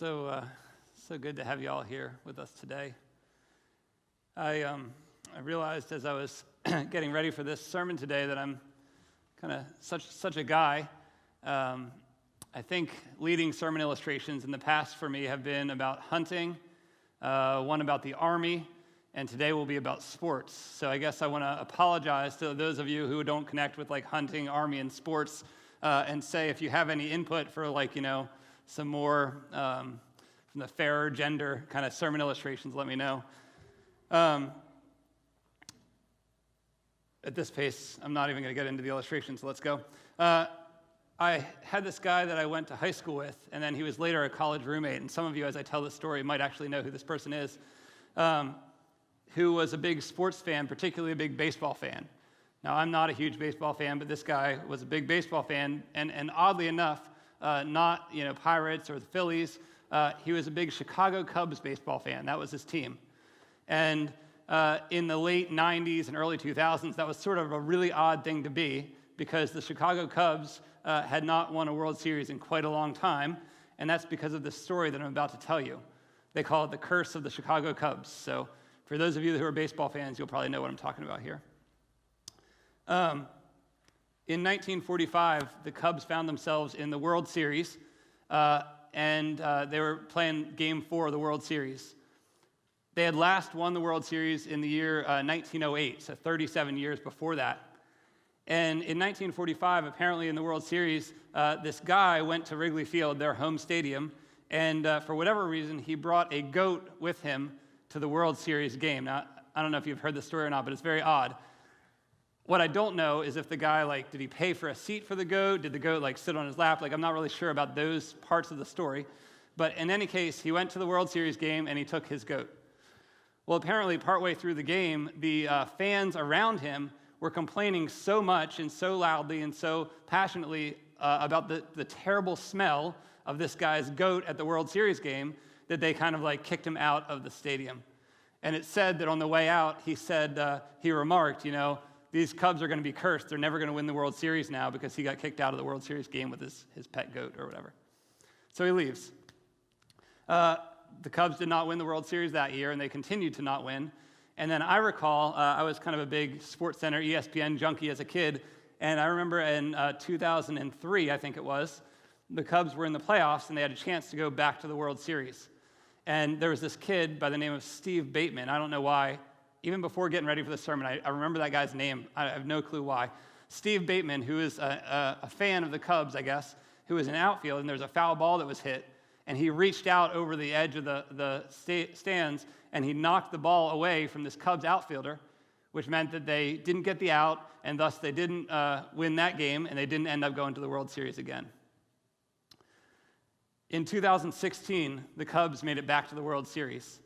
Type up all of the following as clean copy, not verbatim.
So good to have you all here with us today. I realized as I was getting ready for this sermon today that I'm kind of such a guy. I think leading sermon illustrations in the past for me have been about hunting, one about the army, and today will be about sports. So I guess I want to apologize to those of you who don't connect with like hunting, army, and sports, and say if you have any input for some more from the fairer gender kind of sermon illustrations, let me know. At this pace, I'm not even going to get into the illustrations, so let's go. I had this guy that I went to high school with, and then he was later a college roommate, and some of you, as I tell this story, might actually know who this person is, who was a big sports fan, particularly a big baseball fan. Now, I'm not a huge baseball fan, but this guy was a big baseball fan, and oddly enough, not Pirates or the Phillies. He was a big Chicago Cubs baseball fan. That was his team. And in the late 90s and early 2000s, that was sort of a really odd thing to be because the Chicago Cubs had not won a World Series in quite a long time, and that's because of this story that I'm about to tell you. They call it the curse of the Chicago Cubs. So for those of you who are baseball fans, you'll probably know what I'm talking about here. In 1945, the Cubs found themselves in the World Series, and they were playing Game 4 of the World Series. They had last won the World Series in the year 1908, so 37 years before that. And in 1945, apparently in the World Series, this guy went to Wrigley Field, their home stadium, and for whatever reason, he brought a goat with him to the World Series game. Now, I don't know if you've heard this story or not, but it's very odd. What I don't know is if the guy, did he pay for a seat for the goat? Did the goat, sit on his lap? I'm not really sure about those parts of the story. But in any case, he went to the World Series game, and he took his goat. Well, apparently, partway through the game, the fans around him were complaining so much and so loudly and so passionately about the terrible smell of this guy's goat at the World Series game that they kind of kicked him out of the stadium. And it said that on the way out, he remarked, these Cubs are going to be cursed. They're never going to win the World Series now because he got kicked out of the World Series game with his pet goat or whatever. So he leaves. The Cubs did not win the World Series that year, and they continued to not win. And then I recall, I was kind of a big SportsCenter, ESPN junkie as a kid, and I remember in 2003, I think it was, the Cubs were in the playoffs, and they had a chance to go back to the World Series. And there was this kid by the name of Steve Bateman. I don't know why. Even before getting ready for the sermon, I remember that guy's name. I have no clue why. Steve Bateman, who is a fan of the Cubs, I guess, who was in outfield, and there was a foul ball that was hit, and he reached out over the edge of the stands, and he knocked the ball away from this Cubs outfielder, which meant that they didn't get the out, and thus they didn't win that game, and they didn't end up going to the World Series again. In 2016, the Cubs made it back to the World Series.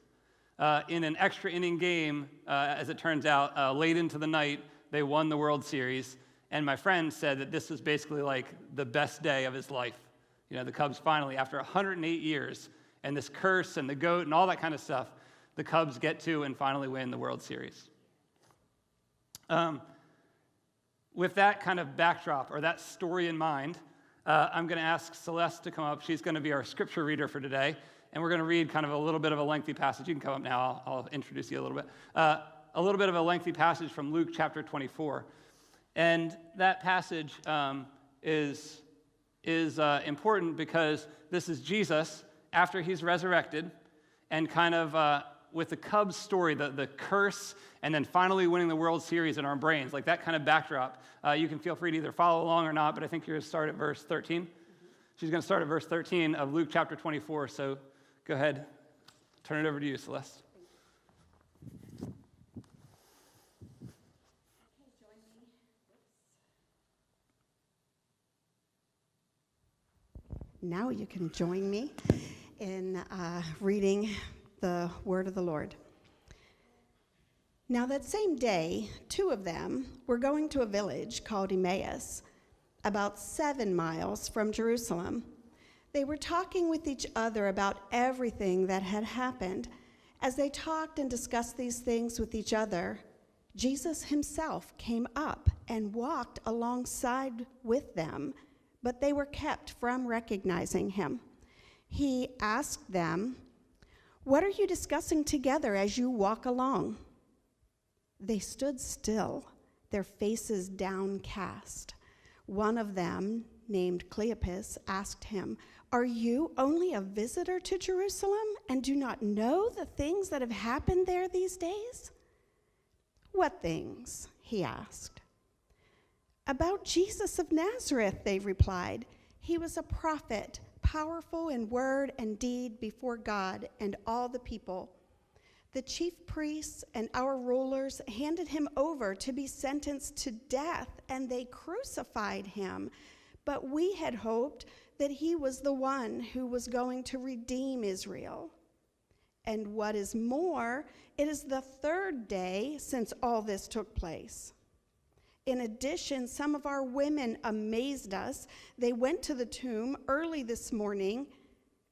In an extra inning game, as it turns out, late into the night, they won the World Series, and my friend said that this was basically the best day of his life. The Cubs finally, after 108 years, and this curse and the goat and all that kind of stuff, the Cubs get to and finally win the World Series. With that kind of backdrop, or that story in mind, I'm going to ask Celeste to come up. She's going to be our scripture reader for today. And we're going to read kind of a little bit of a lengthy passage. You can come up now. I'll introduce you a little bit. A little bit of a lengthy passage from Luke chapter 24. And that passage is important because this is Jesus after he's resurrected and kind of with the Cubs story, the curse, and then finally winning the World Series in our brains, that kind of backdrop. You can feel free to either follow along or not, but I think you're going to start at verse 13. She's going to start at verse 13 of Luke chapter 24, so go ahead. Turn it over to you, Celeste. Now you can join me in reading the word of the Lord. Now that same day, two of them were going to a village called Emmaus, about 7 miles from Jerusalem. They were talking with each other about everything that had happened. As they talked and discussed these things with each other, Jesus himself came up and walked alongside with them, but they were kept from recognizing him. He asked them, "What are you discussing together as you walk along?" They stood still, their faces downcast. One of them, named Cleopas, asked him, "Are you only a visitor to Jerusalem and do not know the things that have happened there these days?" "What things?" he asked. "About Jesus of Nazareth," they replied. "He was a prophet, powerful in word and deed before God and all the people. The chief priests and our rulers handed him over to be sentenced to death, and they crucified him. But we had hoped that he was the one who was going to redeem Israel. And what is more, it is the third day since all this took place. In addition, some of our women amazed us. They went to the tomb early this morning,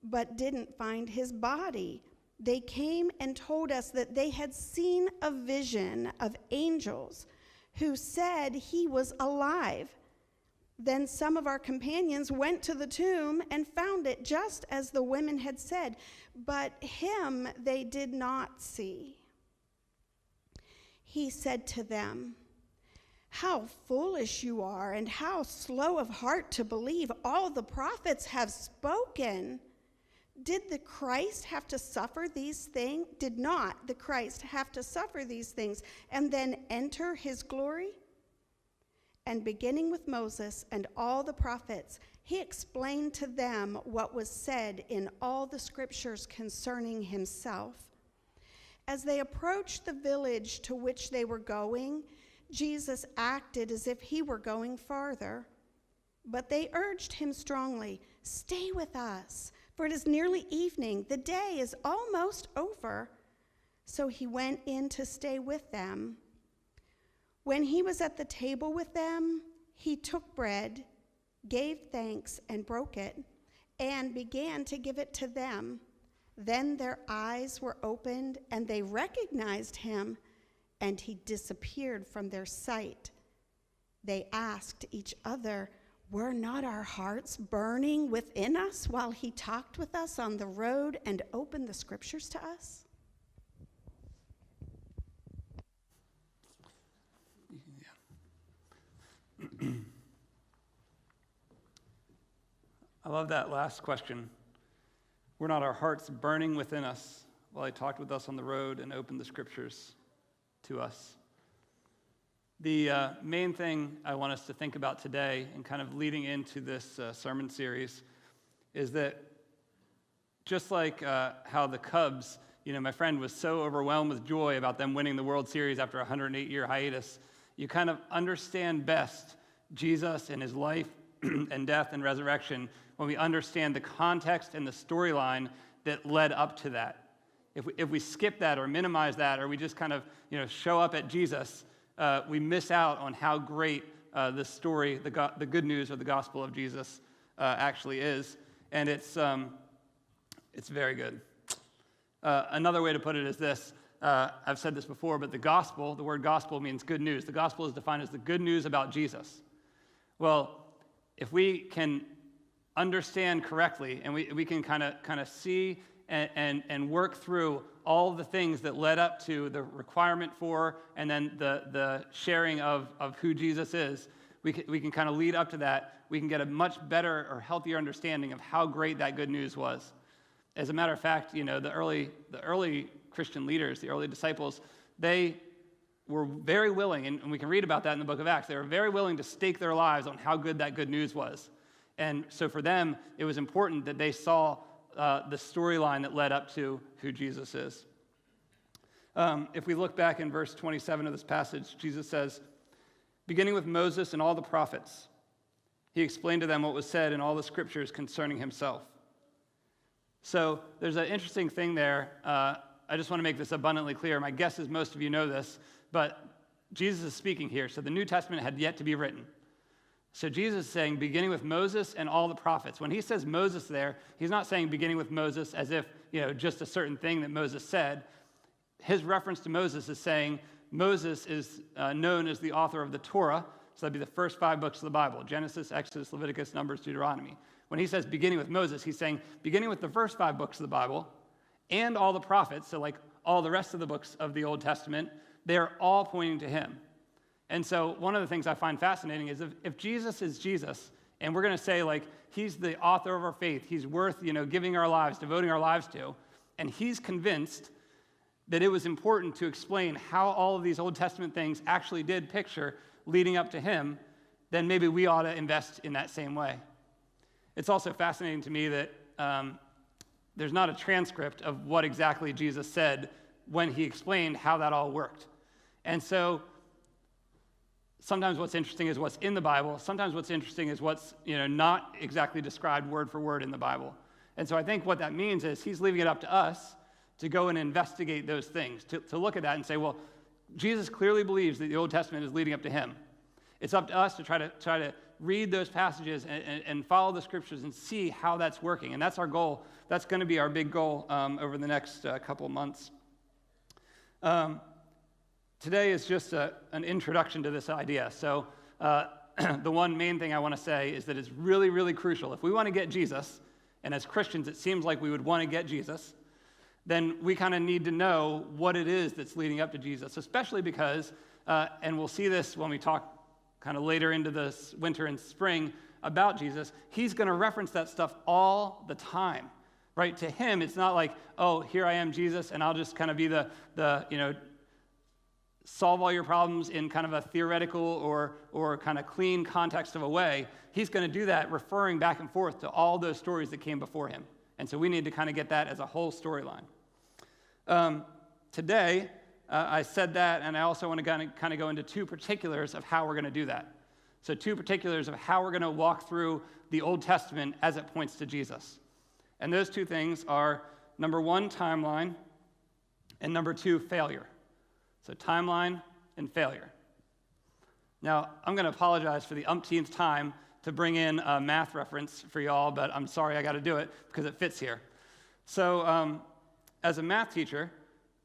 but didn't find his body. They came and told us that they had seen a vision of angels who said he was alive. Then some of our companions went to the tomb and found it just as the women had said, but him they did not see." He said to them, "How foolish you are, and how slow of heart to believe all the prophets have spoken. Did not the Christ have to suffer these things and then enter his glory?" And beginning with Moses and all the prophets, he explained to them what was said in all the scriptures concerning himself. As they approached the village to which they were going, Jesus acted as if he were going farther. But they urged him strongly, "Stay with us, for it is nearly evening. The day is almost over." So he went in to stay with them. When he was at the table with them, he took bread, gave thanks, and broke it, and began to give it to them. Then their eyes were opened, and they recognized him, and he disappeared from their sight. They asked each other, "Were not our hearts burning within us while he talked with us on the road and opened the scriptures to us?" I love that last question. Were not our hearts burning within us while he talked with us on the road and opened the scriptures to us? The main thing I want us to think about today, and kind of leading into this sermon series, is that just like how the Cubs, my friend was so overwhelmed with joy about them winning the World Series after a 108-year hiatus, you kind of understand best Jesus and his life and death and resurrection when we understand the context and the storyline that led up to that. If we skip that or minimize that, or we just kind of show up at Jesus, we miss out on how great the story, the good news or the gospel of Jesus actually is, and it's very good. Another way to put it is this. I've said this before, but the word gospel means good news. The gospel is defined as the good news about Jesus. Well, if we can understand correctly, and we can kind of see and work through all the things that led up to the requirement for, and then the sharing of who Jesus is, we can kind of lead up to that. We can get a much better or healthier understanding of how great that good news was. As a matter of fact, the early Christian leaders, the early disciples, they were very willing, and we can read about that in the book of Acts, they were very willing to stake their lives on how good that good news was. And so for them, it was important that they saw the storyline that led up to who Jesus is. If we look back in verse 27 of this passage, Jesus says, "Beginning with Moses and all the prophets, he explained to them what was said in all the scriptures concerning himself." So there's an interesting thing there. I just want to make this abundantly clear. My guess is most of you know this, but Jesus is speaking here. So the New Testament had yet to be written. So Jesus is saying, beginning with Moses and all the prophets. When he says Moses there, he's not saying beginning with Moses as if, just a certain thing that Moses said. His reference to Moses is saying Moses is known as the author of the Torah. So that'd be the first 5 books of the Bible: Genesis, Exodus, Leviticus, Numbers, Deuteronomy. When he says beginning with Moses, he's saying beginning with the first 5 books of the Bible and all the prophets, so like all the rest of the books of the Old Testament, they're all pointing to him. And so one of the things I find fascinating is if Jesus is Jesus, and we're going to say like he's the author of our faith, he's worth giving our lives, devoting our lives to, and he's convinced that it was important to explain how all of these Old Testament things actually did picture leading up to him, then maybe we ought to invest in that same way. It's also fascinating to me that there's not a transcript of what exactly Jesus said when he explained how that all worked. And so sometimes what's interesting is what's in the Bible. Sometimes what's interesting is what's not exactly described word for word in the Bible. And so I think what that means is he's leaving it up to us to go and investigate those things, to look at that and say, well, Jesus clearly believes that the Old Testament is leading up to him. It's up to us to try to read those passages and follow the scriptures and see how that's working. And that's our goal. That's going to be our big goal over the next couple of months. Today is just an introduction to this idea. So the one main thing I want to say is that it's really, really crucial. If we want to get Jesus, and as Christians it seems like we would want to get Jesus, then we kind of need to know what it is that's leading up to Jesus, especially because, and we'll see this when we talk kind of later into this winter and spring about Jesus, he's going to reference that stuff all the time, right? To him, it's not like, oh, here I am, Jesus, and I'll just kind of be the solve all your problems in kind of a theoretical or kind of clean context of a way. He's going to do that referring back and forth to all those stories that came before him. And so we need to kind of get that as a whole storyline. Today, I said that, and I also want to kind of go into 2 particulars of how we're going to do that. So 2 particulars of how we're going to walk through the Old Testament as it points to Jesus. And those 2 things are, number 1, timeline, and number 2, failure. So timeline and failure. Now, I'm going to apologize for the umpteenth time to bring in a math reference for y'all, but I'm sorry I got to do it because it fits here. So as a math teacher,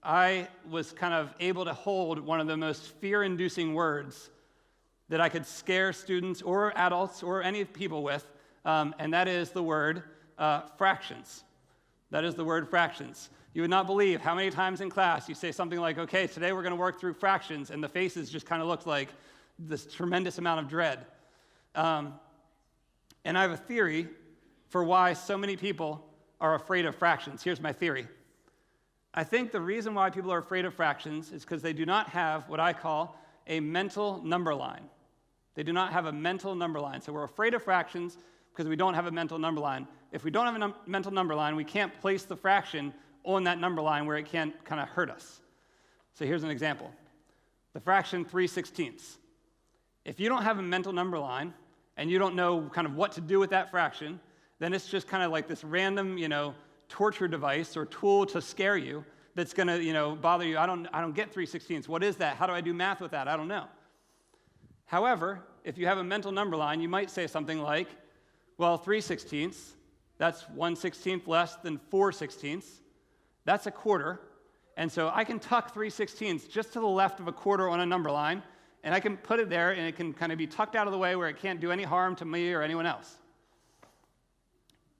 I was kind of able to hold one of the most fear-inducing words that I could scare students or adults or any people with, and that is the word fractions. That is the word fractions. You would not believe how many times in class you say something like, okay, today we're going to work through fractions, and the faces just kind of looked like this tremendous amount of dread. And I have a theory for why so many people are afraid of fractions. Here's my theory. I think the reason why people are afraid of fractions is because they do not have what I call a mental number line. They do not have a mental number line. So we're afraid of fractions because we don't have a mental number line. If we don't have a mental number line, we can't place the fraction on that number line where it can't kind of hurt us. So here's an example. The fraction 3/16. If you don't have a mental number line and you don't know kind of what to do with that fraction, then it's just kind of like this random, torture device or tool to scare you that's going to, bother you. I don't get 3/16. What is that? How do I do math with that? I don't know. However, if you have a mental number line, you might say something like, well, 3/16, that's 1/16 less than 4/16. That's a quarter. And so I can tuck 3/16 just to the left of a quarter on a number line, and I can put it there, and it can kind of be tucked out of the way where it can't do any harm to me or anyone else.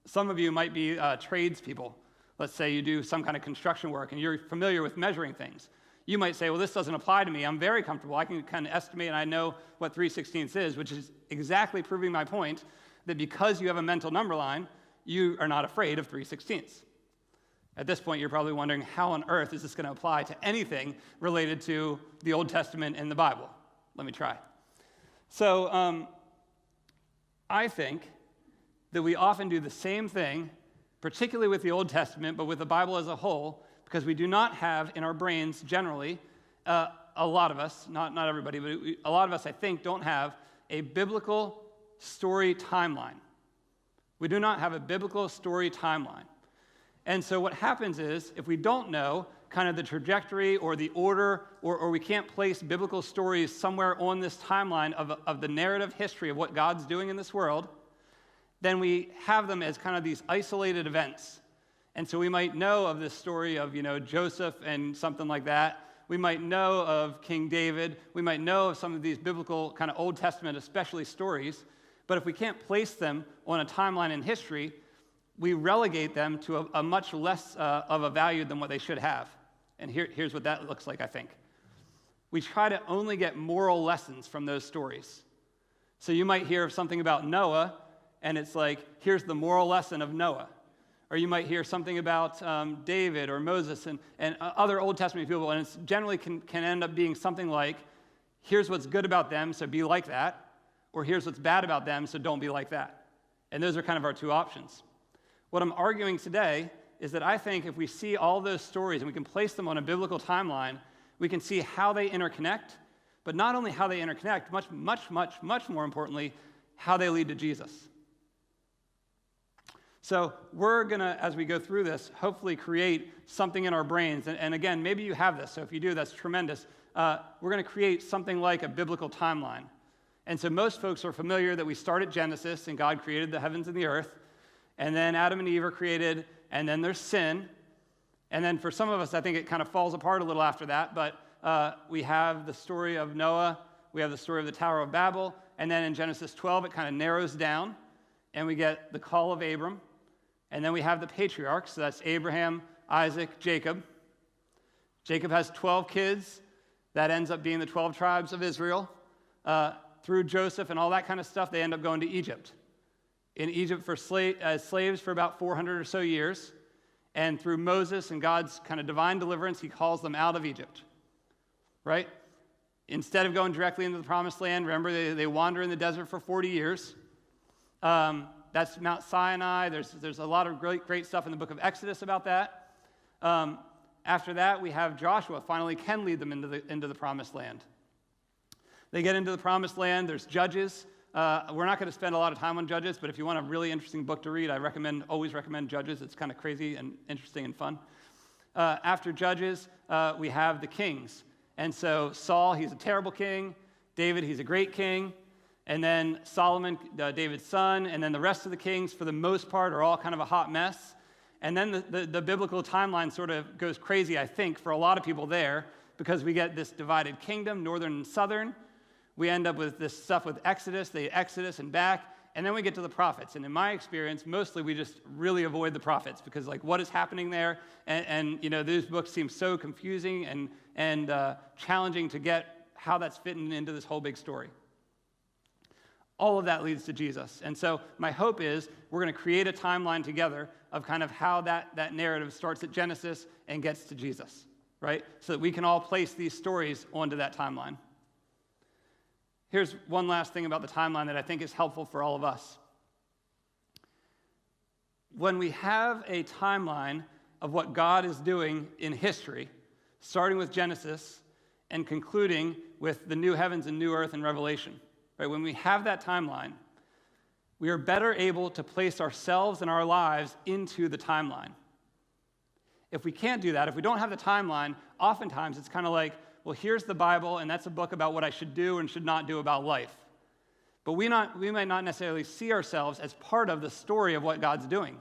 Some of you might be tradespeople. Let's say you do some kind of construction work, and you're familiar with measuring things. You might say, well, this doesn't apply to me. I'm very comfortable. I can kind of estimate, and I know what 3/16 is, which is exactly proving my point that because you have a mental number line, you are not afraid of 3/16. At this point, you're probably wondering, how on earth is this going to apply to anything related to the Old Testament and the Bible? Let me try. So I think that we often do the same thing, particularly with the Old Testament, but with the Bible as a whole, because we do not have in our brains generally, a lot of us, not everybody, but a lot of us, I think, don't have a biblical story timeline. We do not have a biblical story timeline. And so what happens is, if we don't know kind of the trajectory or the order, or we can't place biblical stories somewhere on this timeline of the narrative history of what God's doing in this world, then we have them as kind of these isolated events. And so we might know of this story of, Joseph and something like that. We might know of King David. We might know of some of these biblical kind of Old Testament, especially stories. But if we can't place them on a timeline in history, we relegate them to a much less of a value than what they should have. And here's what that looks like, I think. We try to only get moral lessons from those stories. So you might hear of something about Noah, and it's like, here's the moral lesson of Noah. Or you might hear something about David or Moses and other Old Testament people, and it's generally can end up being something like, here's what's good about them, so be like that, or here's what's bad about them, so don't be like that. And those are kind of our two options. What I'm arguing today is that I think if we see all those stories and we can place them on a biblical timeline, we can see how they interconnect, but not only how they interconnect, much more importantly, how they lead to Jesus. So we're going to, as we go through this, hopefully create something in our brains. And again, maybe you have this, so if you do, that's tremendous. We're going to create something like a biblical timeline. And so most folks are familiar that we start at Genesis, and God created the heavens and the earth, and then Adam and Eve are created, and then there's sin. And then for some of us, I think it kind of falls apart a little after that, but we have the story of Noah, we have the story of the Tower of Babel, and then in Genesis 12, it kind of narrows down, and we get the call of Abram, and then we have the patriarchs, so that's Abraham, Isaac, Jacob. Jacob has 12 kids. That ends up being the 12 tribes of Israel. Through Joseph and all that kind of stuff, they end up going to Egypt. In Egypt as slaves for about 400 or so years. And through Moses and God's kind of divine deliverance, he calls them out of Egypt. Right? Instead of going directly into the promised land, remember they wander in the desert for 40 years. That's Mount Sinai. There's a lot of great stuff in the book of Exodus about that. After that, we have Joshua finally can lead them into the promised land. They get into the promised land. There's Judges. We're not going to spend a lot of time on Judges, but if you want a really interesting book to read, I always recommend Judges. It's kind of crazy and interesting and fun. After Judges, we have the kings. And so Saul, he's a terrible king. David, he's a great king. And then Solomon, David's son, and then the rest of the kings, for the most part, are all kind of a hot mess. And then the biblical timeline sort of goes crazy, I think, for a lot of people there, because we get this divided kingdom, northern and southern. We end up with this stuff with Exodus, the Exodus and back, and then we get to the prophets. And in my experience, mostly we just really avoid the prophets, because like what is happening there? And you know, those books seem so confusing and challenging to get how that's fitting into this whole big story. All of that leads to Jesus. And so my hope is we're going to create a timeline together of kind of how that narrative starts at Genesis and gets to Jesus, right? So that we can all place these stories onto that timeline. Here's one last thing about the timeline that I think is helpful for all of us. When we have a timeline of what God is doing in history, starting with Genesis and concluding with the new heavens and new earth in Revelation, right? When we have that timeline, we are better able to place ourselves and our lives into the timeline. If we can't do that, if we don't have the timeline, oftentimes it's kind of like, well, here's the Bible, and that's a book about what I should do and should not do about life. But we might not necessarily see ourselves as part of the story of what God's doing.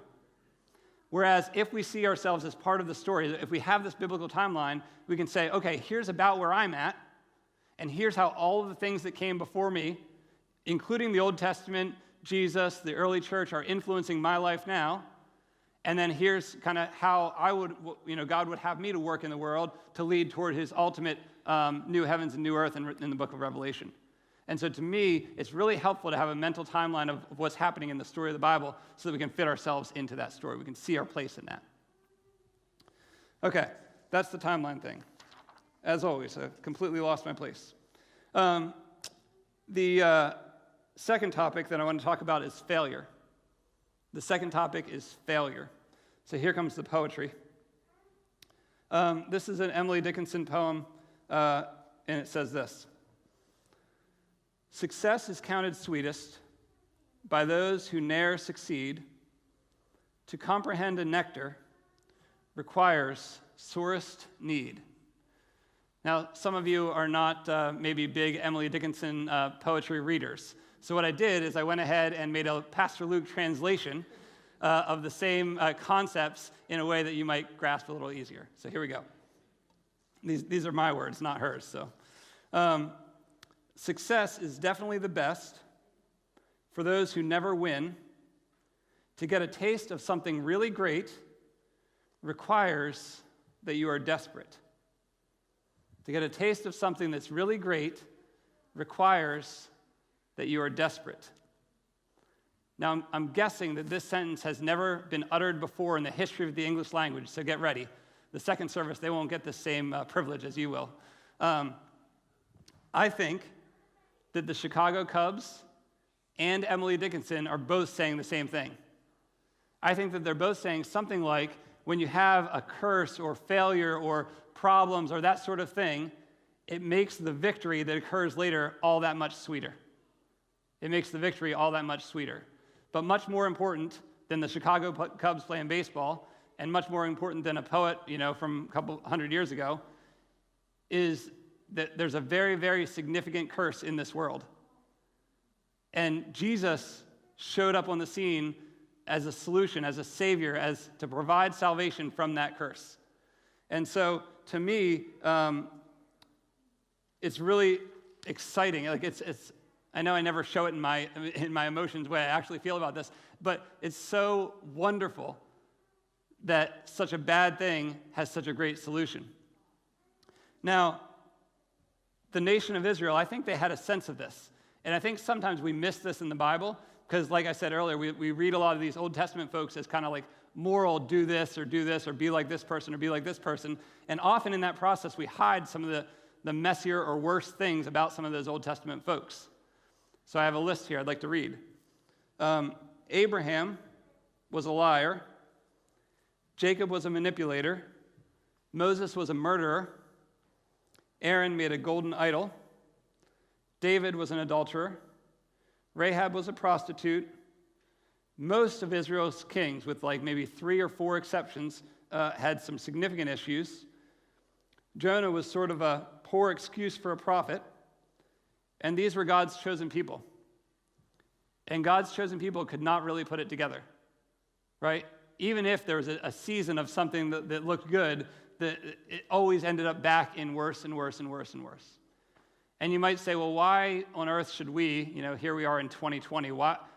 Whereas if we see ourselves as part of the story, if we have this biblical timeline, we can say, okay, here's about where I'm at, and here's how all of the things that came before me, including the Old Testament, Jesus, the early church, are influencing my life now. And then here's kind of how God would have me to work in the world to lead toward his ultimate new heavens and new earth in the book of Revelation. And so to me, it's really helpful to have a mental timeline of what's happening in the story of the Bible so that we can fit ourselves into that story. We can see our place in that. Okay, that's the timeline thing. As always, I've completely lost my place. The second topic that I want to talk about is failure. The second topic is failure. So here comes the poetry. This is an Emily Dickinson poem, and it says this. Success is counted sweetest by those who ne'er succeed. To comprehend a nectar requires sorest need. Now, some of you are not maybe big Emily Dickinson poetry readers. So what I did is I went ahead and made a Pastor Luke translation of the same concepts in a way that you might grasp a little easier. So here we go. These are my words, not hers. So, success is definitely the best for those who never win, to get a taste of something really great requires that you are desperate. To get a taste of something that's really great requires that you are desperate. Now, I'm guessing that this sentence has never been uttered before in the history of the English language, so get ready. The second service, they won't get the same privilege as you will. I think that the Chicago Cubs and Emily Dickinson are both saying the same thing. I think that they're both saying something like, when you have a curse or failure or problems or that sort of thing, it makes the victory that occurs later all that much sweeter. It makes the victory all that much sweeter. But much more important than the Chicago Cubs playing baseball, and much more important than a poet, from a couple hundred years ago, is that there's a very, very significant curse in this world. And Jesus showed up on the scene as a solution, as a savior, as to provide salvation from that curse. And so, to me, it's really exciting. Like it's. I know I never show it in my emotions way I actually feel about this, but it's so wonderful that such a bad thing has such a great solution. Now, the nation of Israel, I think they had a sense of this. And I think sometimes we miss this in the Bible because, like I said earlier, we read a lot of these Old Testament folks as kind of like moral, do this, or be like this person, or be like this person. And often in that process, we hide some of the messier or worse things about some of those Old Testament folks. So I have a list here I'd like to read. Abraham was a liar. Jacob was a manipulator. Moses was a murderer. Aaron made a golden idol. David was an adulterer. Rahab was a prostitute. Most of Israel's kings, with like maybe 3 or 4 exceptions, had some significant issues. Jonah was sort of a poor excuse for a prophet. And these were God's chosen people. And God's chosen people could not really put it together, right? Even if there was a season of something that looked good, it always ended up back in worse and worse and worse and worse. And you might say, well, why on earth should we, here we are in 2020, what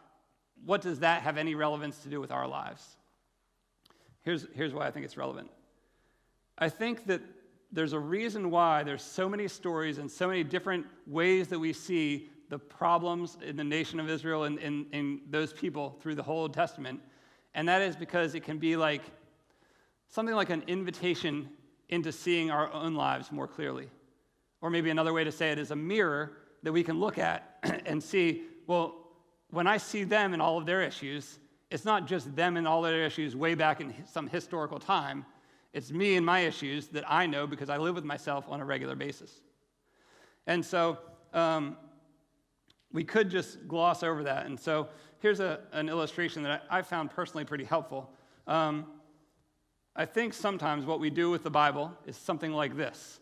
does that have any relevance to do with our lives? Here's why I think it's relevant. I think that there's a reason why there's so many stories and so many different ways that we see the problems in the nation of Israel and in those people through the whole Old Testament. And that is because it can be like something like an invitation into seeing our own lives more clearly. Or maybe another way to say it is a mirror that we can look at and see, well, when I see them and all of their issues, it's not just them and all their issues way back in some historical time. It's me and my issues that I know because I live with myself on a regular basis. And so we could just gloss over that. And so here's an illustration that I found personally pretty helpful. I think sometimes what we do with the Bible is something like this.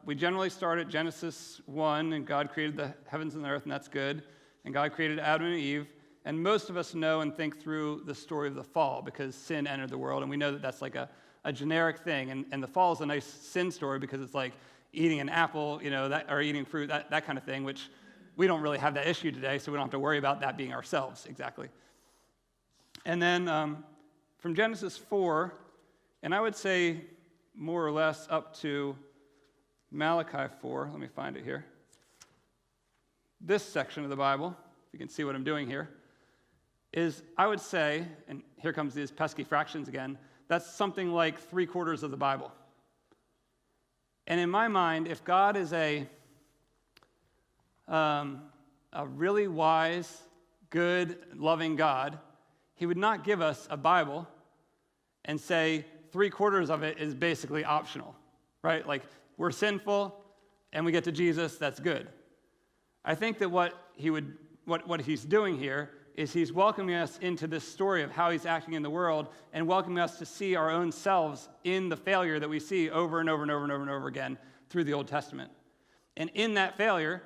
We generally start at Genesis 1, and God created the heavens and the earth, and that's good. And God created Adam and Eve. And most of us know and think through the story of the fall because sin entered the world, and we know that that's like a generic thing. And the fall is a nice sin story because it's like eating an apple, or eating fruit, that kind of thing, which we don't really have that issue today, so we don't have to worry about that being ourselves exactly. And then from Genesis 4, and I would say more or less up to Malachi 4, let me find it here. This section of the Bible, if you can see what I'm doing here, is, I would say, and here comes these pesky fractions again, that's something like 3/4 of the Bible. And in my mind, if God is a really wise, good, loving God, he would not give us a Bible and say 3/4 of it is basically optional, right? Like, we're sinful and we get to Jesus, that's good. I think that what he's doing here is he's welcoming us into this story of how he's acting in the world and welcoming us to see our own selves in the failure that we see over and over and over and over and over again through the Old Testament. And in that failure,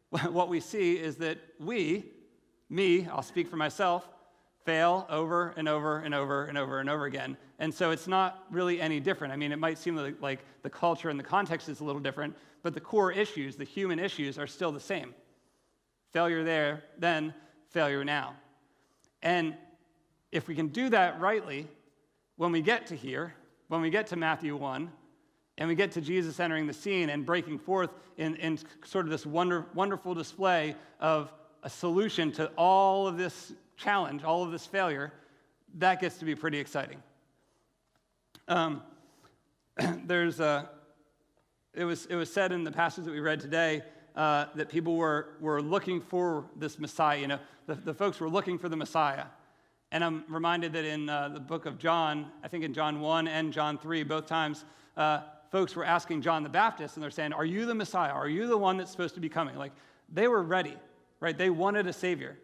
what we see is that I'll speak for myself, fail over and over and over and over and over again. And so it's not really any different. I mean, it might seem like the culture and the context is a little different, but the core issues, the human issues, are still the same. Failure there, then failure now. And if we can do that rightly, when we get to here, when we get to Matthew 1, and we get to Jesus entering the scene and breaking forth in sort of this wonderful display of a solution to all of this challenge, all of this failure, that gets to be pretty exciting. It was said in the passage that we read today that people were looking for this Messiah. The folks were looking for the Messiah. And I'm reminded that in the book of John, I think in John 1 and John 3, both times, folks were asking John the Baptist, and they're saying, are you the Messiah? Are you the one that's supposed to be coming? Like, they were ready, right? They wanted a Savior.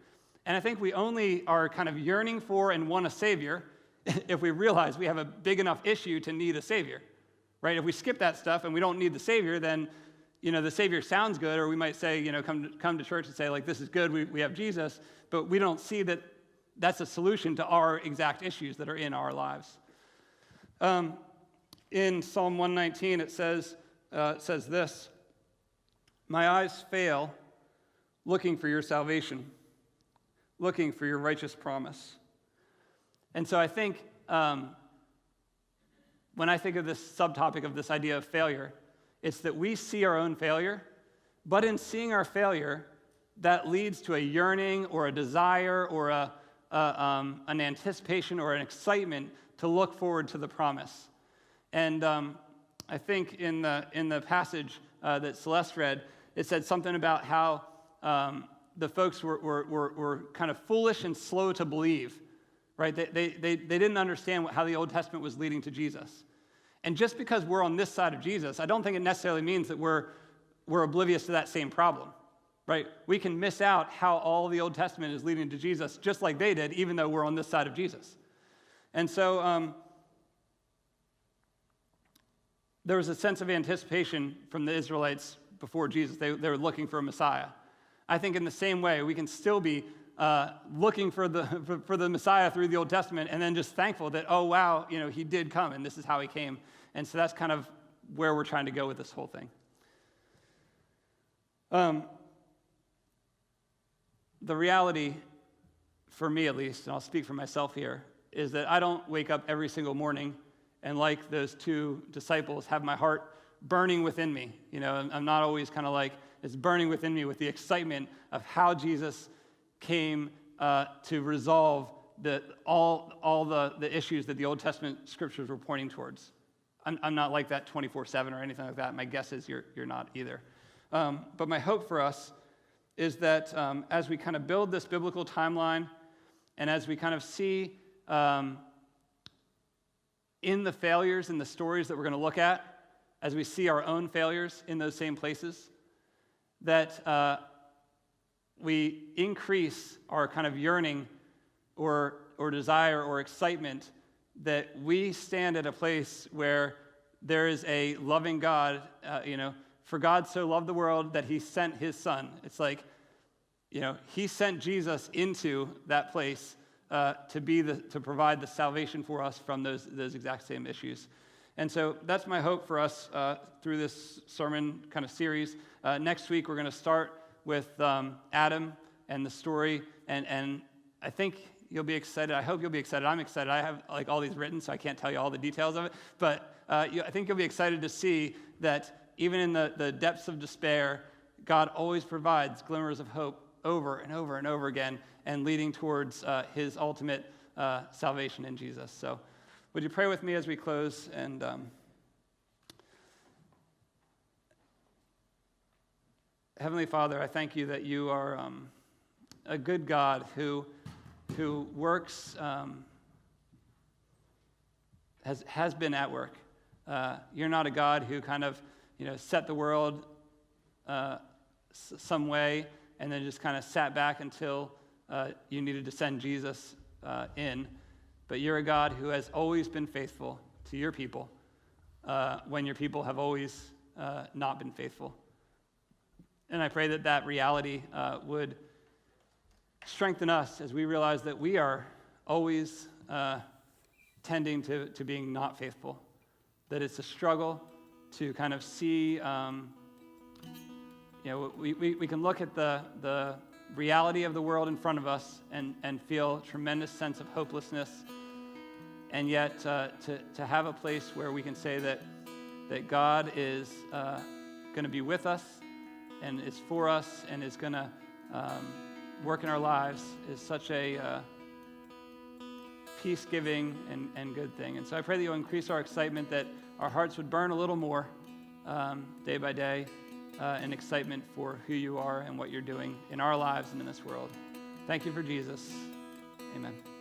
And I think we only are kind of yearning for and want a Savior if we realize we have a big enough issue to need a Savior, right? If we skip that stuff and we don't need the Savior, then, the Savior sounds good, or we might say, come to church and say, like, this is good, we have Jesus, but we don't see that that's a solution to our exact issues that are in our lives. In Psalm 119, it says this, my eyes fail looking for your salvation, looking for your righteous promise. And so I think when I think of this subtopic of this idea of failure, it's that we see our own failure, but in seeing our failure, that leads to a yearning or a desire or an anticipation or an excitement to look forward to the promise. And I think in the passage that Celeste read, it said something about how the folks were kind of foolish and slow to believe, right? They didn't understand how the Old Testament was leading to Jesus. And just because we're on this side of Jesus, I don't think it necessarily means that we're oblivious to that same problem, right? We can miss out how all the Old Testament is leading to Jesus, just like they did, even though we're on this side of Jesus. And so there was a sense of anticipation from the Israelites before Jesus. They were looking for a Messiah. I think in the same way, we can still be looking for the Messiah through the Old Testament and then just thankful that, oh, wow, he did come and this is how he came. And so that's kind of where we're trying to go with this whole thing. The reality, for me at least, and I'll speak for myself here, is that I don't wake up every single morning and, like those two disciples, have my heart burning within me. I'm not always kind of like, it's burning within me with the excitement of how Jesus came to resolve all the issues that the Old Testament scriptures were pointing towards. I'm not like that 24/7 or anything like that. My guess is you're not either. But my hope for us is that as we kind of build this biblical timeline and as we kind of see in the failures and the stories that we're going to look at, as we see our own failures in those same places, that we increase our kind of yearning or desire or excitement that we stand at a place where there is a loving God, for God so loved the world that he sent his son. It's like, he sent Jesus into that place to provide the salvation for us from those exact same issues. And so that's my hope for us through this sermon kind of series. Next week, we're going to start with Adam and the story, and I think you'll be excited. I hope you'll be excited. I'm excited. I have like all these written, so I can't tell you all the details of it, but I think you'll be excited to see that even in the depths of despair, God always provides glimmers of hope over and over and over again, and leading towards his ultimate salvation in Jesus. So would you pray with me as we close? And Heavenly Father, I thank you that you are a good God who works, has been at work. You're not a God who kind of set the world some way and then just kind of sat back until you needed to send Jesus in. But you're a God who has always been faithful to your people when your people have always not been faithful. And I pray that reality would strengthen us as we realize that we are always tending to being not faithful, that it's a struggle to kind of see, we can look at the reality of the world in front of us and feel a tremendous sense of hopelessness, and yet to have a place where we can say that God is going to be with us and is for us and is going to work in our lives is such a peace-giving and good thing. And so I pray that you'll increase our excitement, that our hearts would burn a little more day by day in excitement for who you are and what you're doing in our lives and in this world. Thank you for Jesus. Amen.